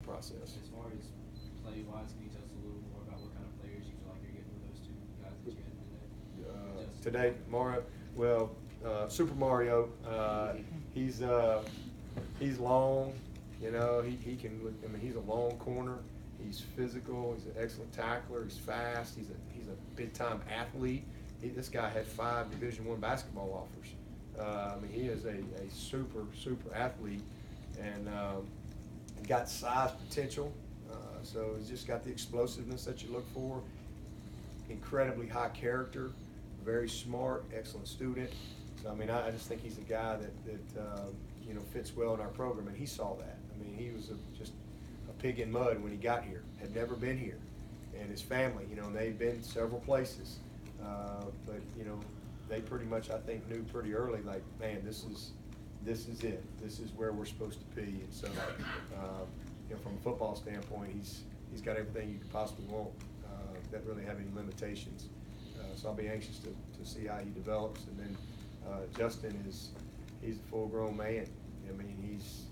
process. As far as play-wise, can you tell us a little more about what kind of players you feel like you're getting with those two guys that you had today? Today, Mario, well, Super Mario, he's long, you know, he can, I mean, he's a long corner, he's physical, he's an excellent tackler, he's fast, he's a big-time athlete. This guy had 5 Division I basketball offers. I mean, he is a super athlete, and got size potential, so he's just got the explosiveness that you look for. Incredibly high character, very smart, excellent student. So I mean, I just think he's a guy that you know, fits well in our program, and he saw that. I mean, he was just a pig in mud when he got here. Had never been here, and his family, you know, they've been several places, but you know, they pretty much, I think, knew pretty early, like, man, this is it. This is where we're supposed to be. And so, you know, from a football standpoint, he's got everything you could possibly want. Doesn't really have any limitations. So I'll be anxious to see how he develops. And then Justin he's a full-grown man. I mean, he's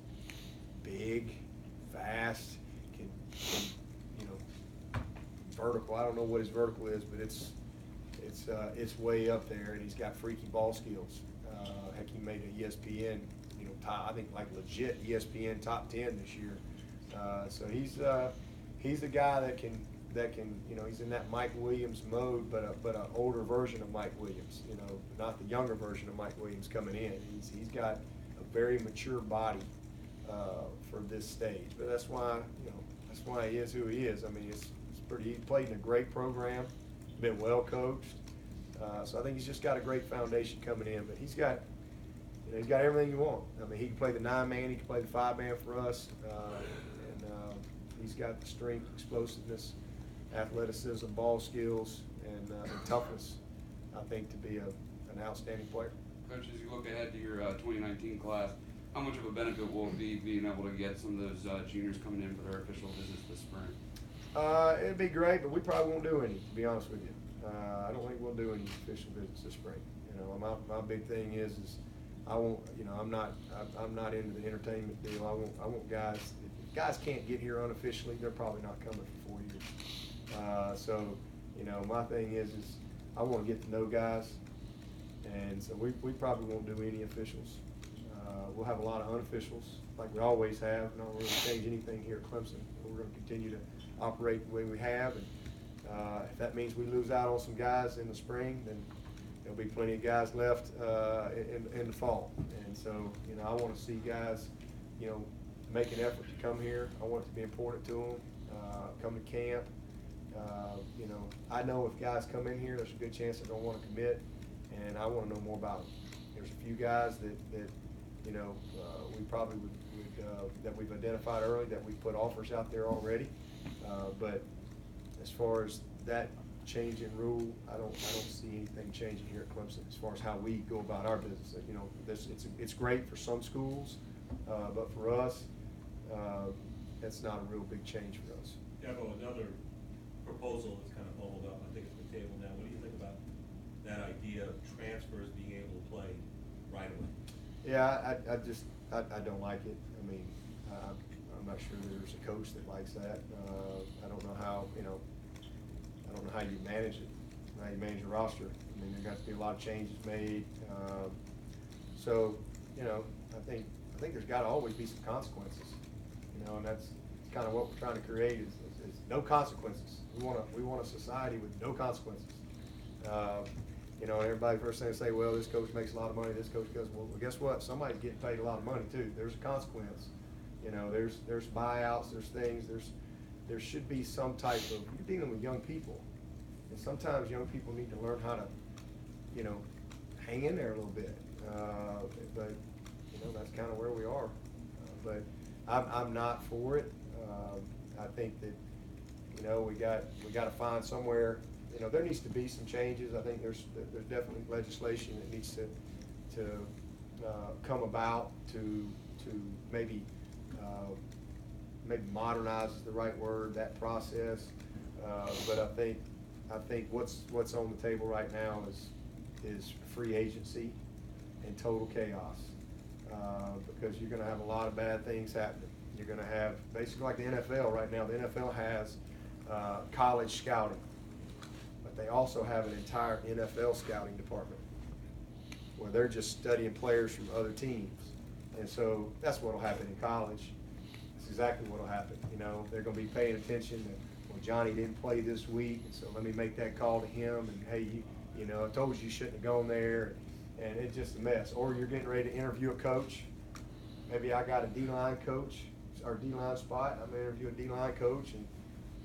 big, fast, can you know, vertical. I don't know what his vertical is, but it's way up there, and he's got freaky ball skills. Heck, he made an ESPN, you know, top, I think like legit ESPN top 10 this year. So he's a guy that can, you know, he's in that Mike Williams mode, but an older version of Mike Williams, you know, not the younger version of Mike Williams coming in. He's got a very mature body for this stage, but that's why, you know, that's why he is who he is. I mean, it's pretty. He played in a great program, been well coached, so I think he's just got a great foundation coming in. But he's got, you know, he's got everything you want. I mean, he can play the 9-man, he can play the 5-man for us, and he's got the strength, explosiveness, athleticism, ball skills, and toughness, I think, to be an outstanding player. Coach, as you look ahead to your 2019 class, how much of a benefit will it be being able to get some of those juniors coming in for their official visits this spring? It'd be great, but we probably won't do any, to be honest with you. I don't think we'll do any official visits this spring. You know, my big thing is I won't, you know, I'm not into the entertainment deal. I want guys, if guys can't get here unofficially, they're probably not coming for 4 years. So, you know, my thing is I want to get to know guys, and so we probably won't do any officials. We'll have a lot of unofficials, like we always have. We're not going to change anything here at Clemson. We're going to continue to operate the way we have, and if that means we lose out on some guys in the spring, then there'll be plenty of guys left in the fall. And so, you know, I want to see guys, you know, make an effort to come here. I want it to be important to them. Come to camp. You know, I know if guys come in here, there's a good chance they don't want to commit, and I want to know more about them. There's a few guys that you know, we probably would that we've identified early, that we put offers out there already. But as far as that change in rule, I don't see anything changing here at Clemson as far as how we go about our business. You know, it's great for some schools, but for us, that's not a real big change for us. Dabo, another proposal that's kind of bubbled up, I think it's been tabled now. What do you think about that idea of transfers being able to play right away? Yeah, I don't like it. I mean, I'm not sure there's a coach that likes that. I don't know how, you know, I don't know how you manage it, how you manage your roster. I mean, there got to be a lot of changes made. So, you know, I think there's got to always be some consequences. You know, and that's kind of what we're trying to create is no consequences. We want a society with no consequences. You know, and everybody first thing to say, well, this coach makes a lot of money, this coach goes, well, guess what? Somebody's getting paid a lot of money too. There's a consequence. You know, there's buyouts, there's things, there should be some type of, you're dealing with young people. And sometimes young people need to learn how to, you know, hang in there a little bit. But, you know, that's kind of where we are. But I'm not for it. I think that, you know, we got to find somewhere. You know, there needs to be some changes. I think there's definitely legislation that needs to come about to maybe modernize is the right word, that process. But I think what's on the table right now is free agency and total chaos, because you're going to have a lot of bad things happening. You're gonna have, basically like the NFL right now, the NFL has college scouting, but they also have an entire NFL scouting department where they're just studying players from other teams. And so that's what'll happen in college. That's exactly what'll happen. You know, they're gonna be paying attention to, well, Johnny didn't play this week, and so let me make that call to him, and hey, you know, I told you shouldn't have gone there, and it's just a mess. Or you're getting ready to interview a coach. Maybe I got a D-line coach, or D-line spot, I'm gonna interview a D-line coach,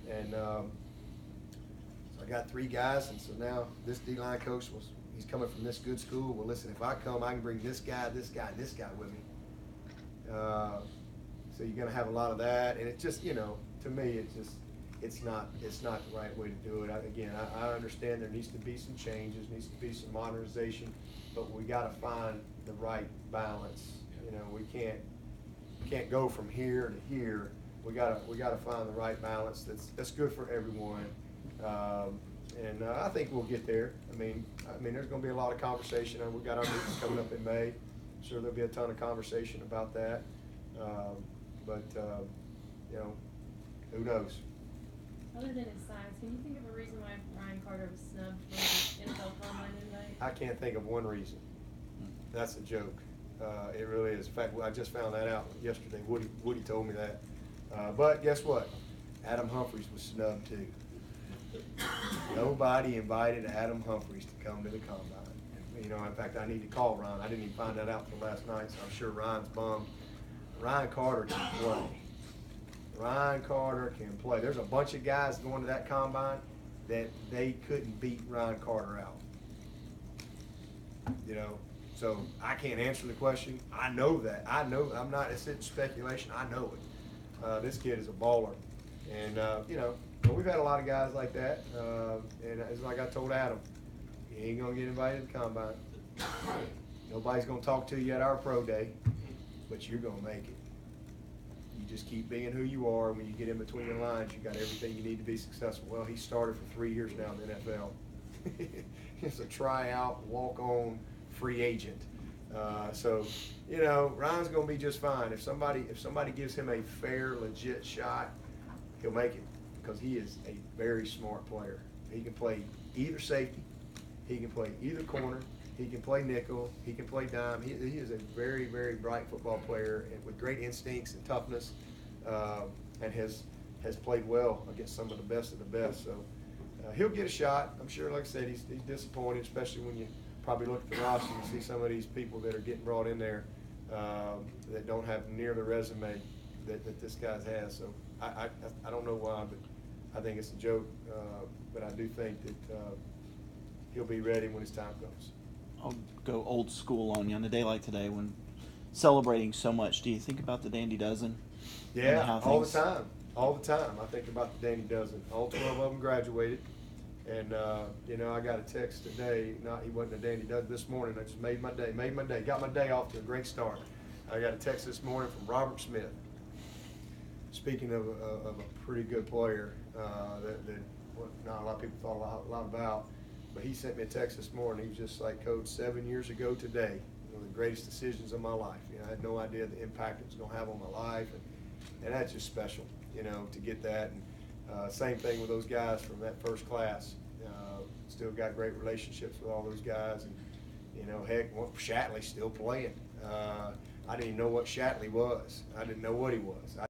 and so I got 3 guys, and so now this D-line coach he's coming from this good school. Well, listen, if I come, I can bring this guy, this guy, and this guy with me. So you're gonna have a lot of that, and it just, you know, to me, it's not the right way to do it. I understand there needs to be some changes, needs to be some modernization, but we gotta find the right balance. You know, we can't go from here to here. We gotta find the right balance that's good for everyone. And I think we'll get there. I mean, there's gonna be a lot of conversation, and we've got our meetings coming up in May. I'm sure there'll be a ton of conversation about that. But you know, who knows? Other than his size, can you think of a reason why Ryan Carter was snubbed from the NFL Combine tonight? I can't think of one reason. That's a joke. It really is. In fact, I just found that out yesterday. Woody told me that. But guess what? Adam Humphries was snubbed too. Nobody invited Adam Humphries to come to the Combine. You know, in fact, I need to call Ryan. I didn't even find that out till last night, so I'm sure Ryan's bummed. Ryan Carter can play. Ryan Carter can play. There's a bunch of guys going to that Combine that they couldn't beat Ryan Carter out. You know, so I can't answer the question. I know that. I know. I'm not. It's speculation. I know it. This kid is a baller, and you know, we've had a lot of guys like that. And it's like I told Adam, you ain't gonna get invited to the Combine. Nobody's gonna talk to you at our pro day, but you're gonna make it. You just keep being who you are. When you get in between the lines, you got everything you need to be successful. Well, he started for 3 years now in the NFL. He's a tryout, walk-on, free agent. So, you know, Ryan's gonna be just fine. If somebody gives him a fair, legit shot, he'll make it, because he is a very smart player. He can play either safety, he can play either corner, he can play nickel, he can play dime. He is a very, very bright football player, and with great instincts and toughness, and has played well against some of the best of the best. So he'll get a shot. I'm sure, like I said, he's disappointed, especially when you probably look at the roster and see some of these people that are getting brought in there that don't have near the resume that this guy has. So I don't know why, but I think it's a joke. But I do think that he'll be ready when his time comes. I'll go old school on you. On a day like today, when celebrating so much, do you think about the Dandy Dozen? Yeah, all the time. All the time. I think about the Dandy Dozen. All 12 of them graduated. And, you know, I got a text today. He wasn't a Dandy Dozen this morning. I just made my day. Got my day off to a great start. I got a text this morning from Robert Smith. Speaking of a pretty good player that not a lot of people thought a lot about, but he sent me a text this morning. He was just like, Coach, 7 years ago today, one of the greatest decisions of my life. You know, I had no idea the impact it was going to have on my life, and that's just special, you know, to get that. And same thing with those guys from that first class. Still got great relationships with all those guys, and you know, heck, Shatley's still playing. I didn't even know what Shatley was. I didn't know what he was.